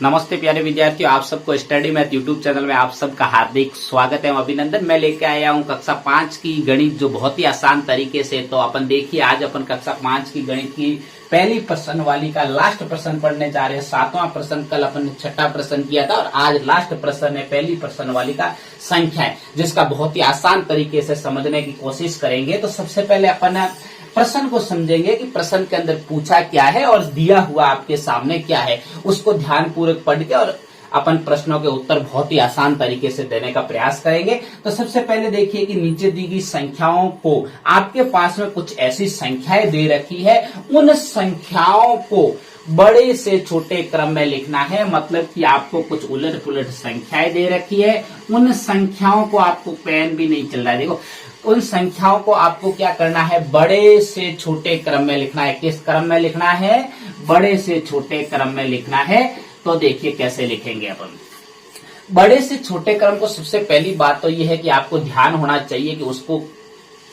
नमस्ते प्यारे विद्यार्थियों, आप सबको स्टडी मैथ यूट्यूब चैनल में आप सबका हार्दिक स्वागत है। अभिनंदन। मैं लेके आया हूं कक्षा 5 की गणित, जो बहुत ही आसान तरीके से। तो अपन देखिए, आज अपन कक्षा 5 की गणित की पहली प्रश्न वाली का लास्ट प्रश्न पढ़ने जा रहे हैं। 7वां प्रश्न, कल अपन ने 6ठा प्रश्न किया था और आज लास्ट प्रश्न है पहली प्रश्न वाली का संख्या है, जिसका बहुत ही आसान तरीके से समझने की कोशिश करेंगे। तो सबसे पहले अपन प्रश्न को समझेंगे कि प्रश्न के अंदर पूछा क्या है और दिया हुआ आपके सामने क्या है, उसको ध्यानपूर्वक पढ़ के और अपन प्रश्नों के उत्तर बहुत ही आसान तरीके से देने का प्रयास करेंगे। तो सबसे पहले देखिए कि नीचे दी गई संख्याओं को, आपके पास में कुछ ऐसी संख्याएं दे रखी है, उन संख्याओं को बड़े से छोटे क्रम में लिखना है। मतलब कि आपको कुछ उलट पुलट संख्याएं दे रखी है, उन संख्याओं को आपको पेन भी नहीं चल रहा है, देखो, उन संख्याओं को आपको क्या करना है, बड़े से छोटे क्रम में लिखना है। किस क्रम में लिखना है? बड़े से छोटे क्रम में लिखना है। तो देखिए कैसे लिखेंगे अपन बड़े से छोटे क्रम को। सबसे पहली बात तो यह है कि आपको ध्यान होना चाहिए कि उसको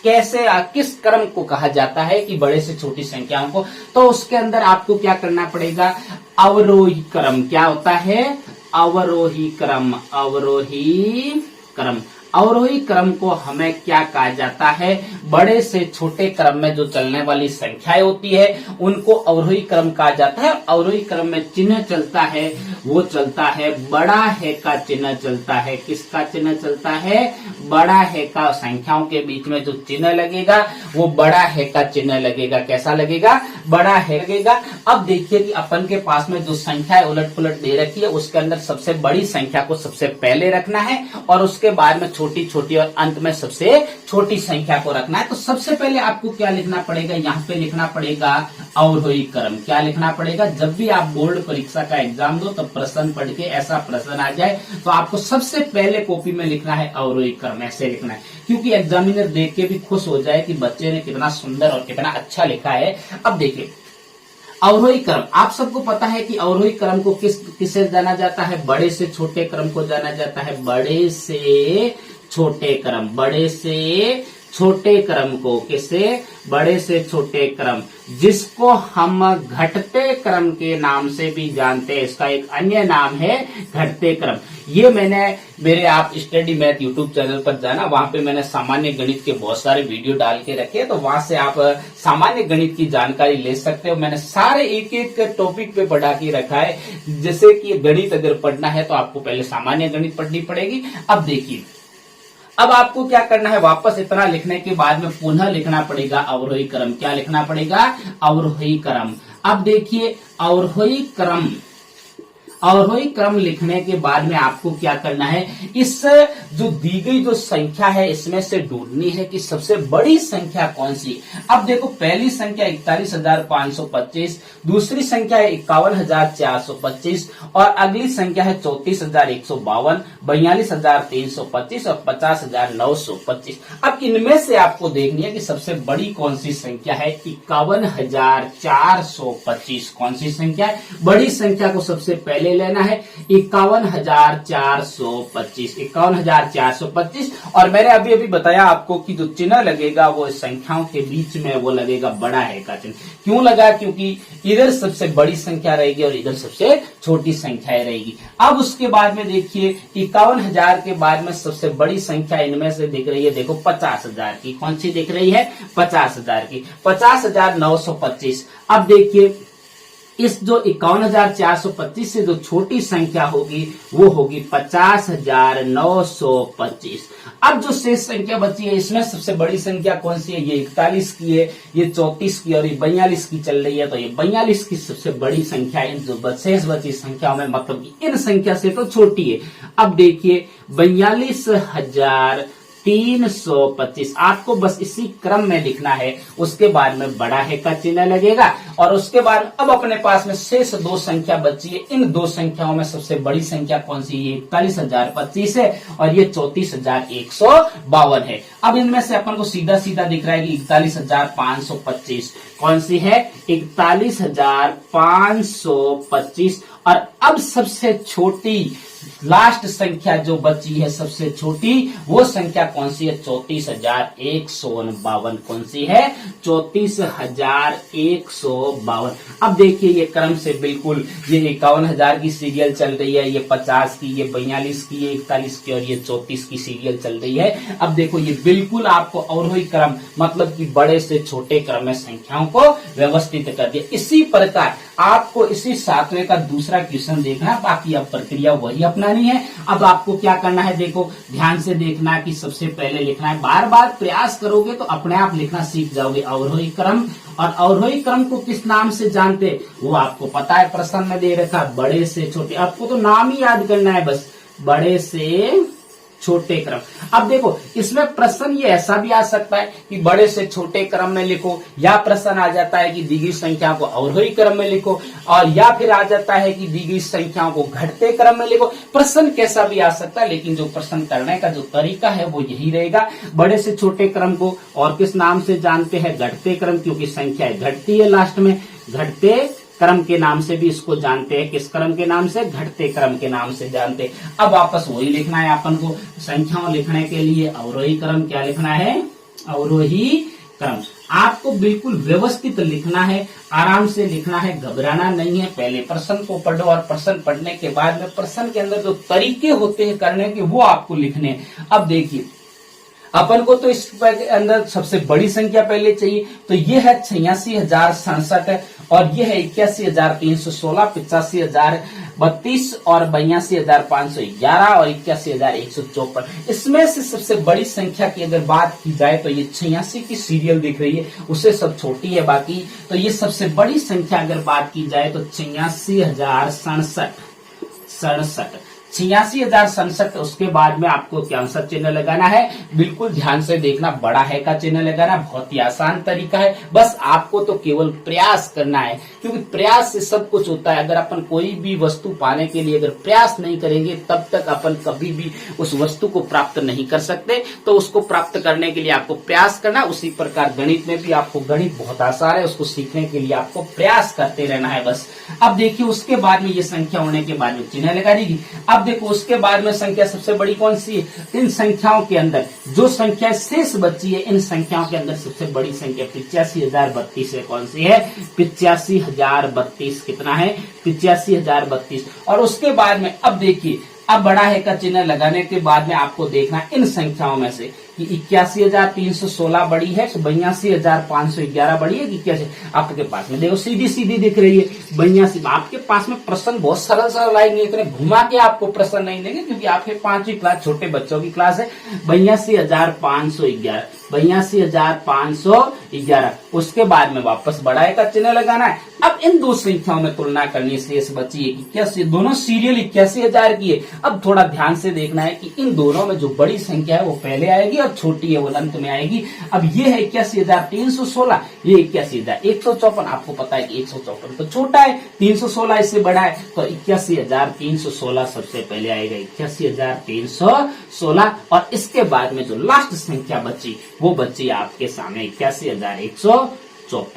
कैसे, किस क्रम को कहा जाता है कि बड़े से छोटी संख्याओं को। तो उसके अंदर आपको क्या करना पड़ेगा, अवरोही क्रम। क्या होता है? अवरोही क्रम। अवरोही क्रम। अवरोही क्रम को हमें क्या कहा जाता है? बड़े से छोटे क्रम में जो चलने वाली संख्याएं होती है उनको अवरोही क्रम कहा जाता है। अवरोही क्रम में चिन्ह चलता है, वो चलता है बड़ा है का चिन्ह चलता है। किसका चिन्ह चलता है? बड़ा है का। संख्याओं के बीच में जो चिन्ह लगेगा वो बड़ा है का चिन्ह लगेगा। कैसा लगेगा? बड़ा है लगेगा। अब देखिए कि अपन के पास में जो संख्या उलट पुलट दे रखी है, उसके अंदर सबसे बड़ी संख्या को सबसे पहले रखना है और उसके बाद में छोटी छोटी और अंत में सबसे छोटी संख्या को रखना है। तो सबसे पहले आपको क्या लिखना पड़ेगा? यहाँ पे लिखना पड़ेगा अवरोही क्रम। क्या लिखना पड़ेगा? जब भी आप बोर्ड परीक्षा का एग्जाम दो तो प्रश्न पढ़ के ऐसा प्रश्न आ जाए तो आपको सबसे पहले कॉपी में लिखना है अवरोही क्रम। ऐसे लिखना है, क्योंकि एग्जामिनर देख के भी खुश हो जाए कि बच्चे ने कितना सुंदर और कितना अच्छा लिखा है। अब देखिए अवरोही क्रम, आप सबको पता है कि अवरोही क्रम को किसे जाना जाता है? बड़े से छोटे क्रम को जाना जाता है। बड़े से छोटे क्रम। बड़े से छोटे क्रम को किसे? बड़े से छोटे क्रम, जिसको हम घटते क्रम के नाम से भी जानते हैं। इसका एक अन्य नाम है घटते क्रम। ये मैंने मेरे आप स्टडी मैथ यूट्यूब चैनल पर जाना, वहां पे मैंने सामान्य गणित के बहुत सारे वीडियो डाल के रखे, तो वहां से आप सामान्य गणित की जानकारी ले सकते हो। मैंने सारे एक एक टॉपिक पे पढ़ा के रखा है। जैसे कि गणित अगर पढ़ना है तो आपको पहले सामान्य गणित पढ़नी पड़ेगी। अब देखिए, अब आपको क्या करना है, वापस इतना लिखने के बाद में पुनः लिखना पड़ेगा अवरोही क्रम। क्या लिखना पड़ेगा? अवरोही क्रम। अब देखिए अवरोही क्रम, अवरोही क्रम लिखने के बाद में आपको क्या करना है, इस जो दी गई जो संख्या है इसमें से ढूंढनी है कि सबसे बड़ी संख्या कौन सी। अब देखो, पहली संख्या 41,525, दूसरी संख्या है 51,425 और अगली संख्या है 34,152, 42,325 और 50,925। अब इनमें से आपको देखनी है कि सबसे बड़ी कौन सी संख्या है। 51,425 कौन सी संख्या है? बड़ी संख्या को सबसे पहले लेना है 51,425। 51,425। और मैंने अभी अभी बताया आपको कि जो चिन्ह लगेगा वो संख्याओं के बीच में वो लगेगा बड़ा है का चिन्ह। क्यों लगा? क्योंकि इधर सबसे बड़ी संख्या रहेगी और इधर सबसे छोटी संख्या रहेगी। अब उसके बाद में देखिए 51,000 के बाद में सबसे बड़ी संख्या इनमें से दिख रही है, देखो 50,000 की। कौन सी दिख रही है? 50,000 की। 50,925। अब देखिए इस जो 51,425 से जो छोटी संख्या होगी वो होगी 50,925। अब जो शेष संख्या बची है इसमें सबसे बड़ी संख्या कौन सी है? ये 41 की है, ये 34 की और ये 42 की चल रही है। तो ये 42 की सबसे बड़ी संख्या है जो शेष बची संख्याओं में, मतलब इन संख्या से तो छोटी है। अब देखिए 42,325। आपको बस इसी क्रम में लिखना है, उसके बाद में बड़ा है का चिन्ह लगेगा और उसके बाद अब अपने पास में शेष दो संख्या बची है। इन दो संख्याओं में सबसे बड़ी संख्या कौन सी है? 41,025 है और ये 34,152 है। अब इनमें से अपन को सीधा सीधा दिख रहा है कि 41,525 कौन सी है? 41,525 और अब सबसे छोटी लास्ट संख्या जो बची है सबसे छोटी, वो संख्या कौन सी है? 34,152। कौन सी है? 34,152। अब देखिए ये क्रम से बिल्कुल, ये 51,000 की सीरियल चल रही है, ये 50 की, ये 42 की, ये 41 की और ये 34 की सीरियल चल रही है। अब देखो ये बिल्कुल आपको अवरोही क्रम, मतलब कि बड़े से छोटे क्रम में संख्याओं को व्यवस्थित कर दिया। इसी प्रकार आपको इसी 7वें का दूसरा क्वेश्चन देखना है, बाकी अब प्रक्रिया वही अपनानी है। अब आपको क्या करना है, देखो ध्यान से देखना कि सबसे पहले लिखना है, बार बार प्रयास करोगे तो अपने आप लिखना सीख जाओगे अवरोही क्रम। और अवरोही क्रम को किस नाम से जानते वो आपको पता है, प्रश्न में दे रखा, बड़े से छोटे। आपको तो नाम ही याद करना है बस, बड़े से छोटे क्रम। अब देखो इसमें प्रश्न ये ऐसा भी आ सकता है कि बड़े से छोटे क्रम में लिखो, या प्रश्न आ जाता है कि दी गई संख्या को अवरोही क्रम में लिखो, और या फिर आ जाता है कि दी गई संख्याओं को घटते क्रम में लिखो। प्रश्न कैसा भी आ सकता है, लेकिन जो प्रश्न करने का जो तरीका है वो यही रहेगा। बड़े से छोटे क्रम को और किस नाम से जानते हैं? घटते क्रम, क्योंकि संख्या घटती है लास्ट में, घटते क्रम के नाम से भी इसको जानते हैं। किस क्रम के नाम से? घटते क्रम के नाम से जानते हैं। अब वापस वही लिखना है अपन को, संख्याओं लिखने के लिए अवरोही क्रम। क्या लिखना है? अवरोही क्रम। आपको बिल्कुल व्यवस्थित लिखना है, आराम से लिखना है, घबराना नहीं है। पहले प्रश्न को पढ़ो और प्रश्न पढ़ने के बाद में प्रश्न के अंदर जो तरीके होते हैं करने के वो आपको लिखने हैं। अब देखिए अपन को तो इस अंदर सबसे बड़ी संख्या पहले चाहिए, तो ये है 86,067 और ये है 81,316, 85,032 और 82,511 और 81,154। इसमें से सबसे बड़ी संख्या की अगर बात की जाए तो ये 86 की सीरियल दिख रही है, उससे सब छोटी है बाकी। तो ये सबसे बड़ी संख्या अगर बात की जाए तो 86,067। 86,067। उसके बाद में आपको क्या सा चिन्ह लगाना है? बिल्कुल ध्यान से देखना, बड़ा है का चिन्ह लगाना। बहुत ही आसान तरीका है, बस आपको तो केवल प्रयास करना है, क्योंकि प्रयास से सब कुछ होता है। अगर अपन कोई भी वस्तु पाने के लिए अगर प्रयास नहीं करेंगे तब तक अपन कभी भी उस वस्तु को प्राप्त नहीं कर सकते। तो उसको प्राप्त करने के लिए आपको प्रयास करना। उसी प्रकार गणित में भी आपको, गणित बहुत आसान है, उसको सीखने के लिए आपको प्रयास करते रहना है बस। अब देखिए उसके बाद में ये संख्या होने के बाद में चिन्ह लगा देगी। अब देखो उसके बाद में संख्या सबसे बड़ी कौन सी है? इन संख्याओं के अंदर जो संख्या शेष बची है, इन संख्याओं के अंदर सबसे बड़ी संख्या 85,032 है। कौन सी है? 85,032। कितना है? 85,032। और उसके बाद में अब देखिए, अब बड़ा है का चिन्ह लगाने के बाद में आपको देखना इन संख्याओं में से कि 81,316 बड़ी है, 82,511 बड़ी है कि कैसे? आपके पास में देखो सीधी सीधी दिख रही है 82। आपके पास में प्रश्न बहुत सरल सरल आएंगे, इतने घुमा के आपको प्रश्न नहीं देंगे, क्योंकि आपके 5वीं क्लास छोटे बच्चों की क्लास है। 82,511, 82,511। उसके बाद में वापस बढ़ाए का चिन्ह लगाना है। अब इन दो संख्याओं में तुलना करनी शेष बची है 81, दोनों सीरियल 81,000 की है। अब थोड़ा ध्यान से देखना है कि इन दोनों में जो बड़ी संख्या है वो पहले आएगी और छोटी है वो अंत में आएगी। अब ये है 81,316, ये 81,154। आपको पता है कि 154 तो छोटा है, 316 इससे बड़ा है, तो 81,316 सबसे पहले आएगा, 81,316। और इसके बाद में जो लास्ट संख्या बची वो बची आपके सामने 81,154,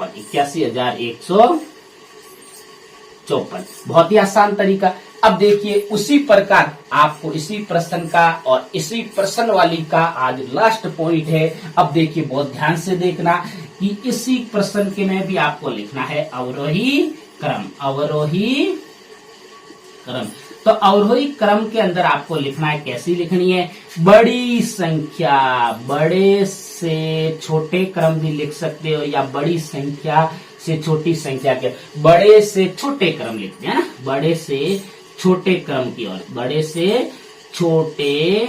81,154। बहुत ही आसान तरीका। अब देखिए उसी प्रकार आपको इसी प्रश्न का और इसी प्रश्न वाली का आज लास्ट पॉइंट है। अब देखिए बहुत ध्यान से देखना कि इसी प्रश्न के में भी आपको लिखना है अवरोही क्रम, अवरोही क्रम। तो अवरोही क्रम के अंदर आपको लिखना है, कैसी लिखनी है? बड़ी संख्या, बड़े से छोटे क्रम भी लिख सकते हो, या बड़ी संख्या से छोटी संख्या के, बड़े से छोटे क्रम लिखते हैं ना, बड़े से छोटे क्रम की ओर, बड़े से छोटे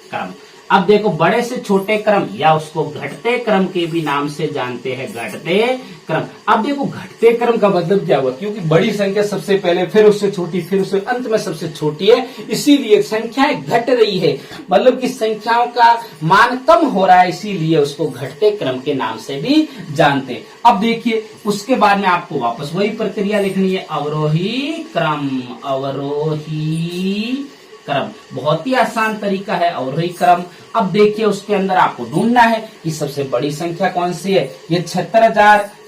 क्रम। अब देखो बड़े से छोटे क्रम या उसको घटते क्रम के भी नाम से जानते हैं, घटते क्रम। अब देखो घटते क्रम का मतलब क्या हुआ? क्योंकि बड़ी संख्या सबसे पहले, फिर उससे छोटी, फिर उससे अंत में सबसे छोटी है, इसीलिए संख्याएं घट रही है, मतलब कि संख्याओं का मान कम हो रहा है, इसीलिए उसको घटते क्रम के नाम से भी जानते हैं। अब देखिए उसके बाद में आपको वापस वही प्रक्रिया लिखनी है, अवरोही क्रम, अवरोही क्रम। बहुत ही आसान तरीका है अवरोही क्रम। अब देखिए उसके अंदर आपको ढूंढना है कि सबसे बड़ी संख्या कौन सी है। ये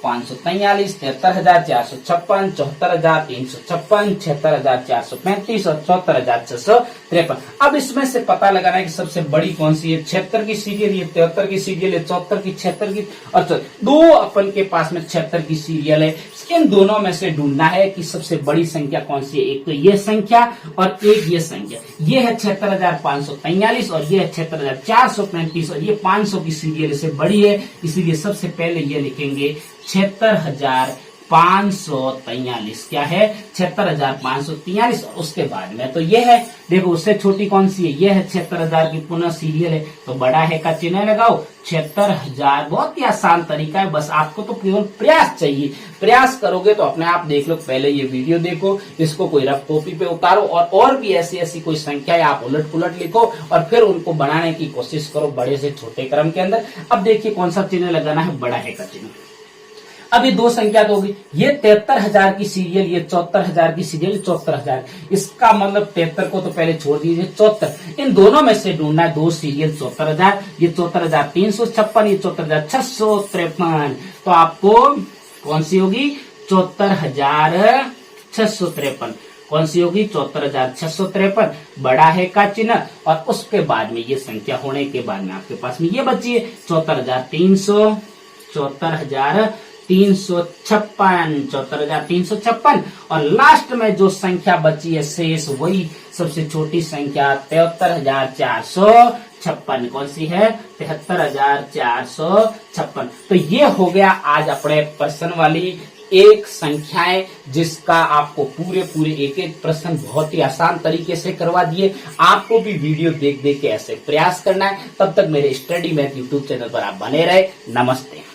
543, 73,456, 74,356, 76,435 और 74,653। अब इसमें से पता लगाना है कि सबसे बड़ी कौन सी है। 76 की सीरियल, ये 73 की सीरियल है, 74 की, 76 की, अच्छा दो अपन के पास में 76 की सीरियल है। इन दोनों में से ढूंढना है कि सबसे बड़ी संख्या कौन सी है। एक तो ये संख्या और एक ये संख्या, ये है 76,543 और ये है 76,435 और ये 500 की सीरियल से बड़ी है, इसीलिए सबसे पहले ये लिखेंगे 76,543। क्या है? 76,543 और उसके बाद में तो ये है, देखो उससे छोटी कौन सी है, ये है 76,000 की पुनः सीरियल है, तो बड़ा है का चिन्ह लगाओ। 76,000 बहुत ही आसान तरीका है, बस आपको तो केवल प्रयास चाहिए। प्रयास करोगे तो अपने आप देख लो। पहले ये वीडियो देखो, इसको कोई रफ कॉपी पे उतारो और भी ऐसी ऐसी कोई संख्या आप उलट पुलट लिखो और फिर उनको बनाने की कोशिश करो बड़े से छोटे क्रम के अंदर। अब देखिए कौन सा चिन्ह लगाना है, बड़ा है का चिन्ह। अब ये दो संख्या तो होगी, ये 73,000 की सीरियल, ये 74,000 की सीरियल, 74,000। इसका मतलब 73 को तो पहले छोड़ दीजिए, 74। इन दोनों में से ढूंढना है दो सीरियल 74,000, ये 74,356, ये 74,653। तो आपको कौन सी होगी? 74,653। कौन सी होगी? 74,653। बड़ा है का चिन्ह और उसके बाद में ये संख्या होने के बाद में आपके पास में ये बची है 74,300, 74,356, 74,356 और लास्ट में जो संख्या बची है शेष, वही सबसे छोटी संख्या 73,456। कौन सी है? 73,456। तो ये हो गया आज अपने प्रश्न वाली एक संख्याएं, जिसका आपको पूरे एक एक प्रश्न बहुत ही आसान तरीके से करवा दिए। आपको भी वीडियो देख देख के ऐसे प्रयास करना है। तब तक मेरे स्टडी मैथ यूट्यूब चैनल पर आप बने रहे। नमस्ते।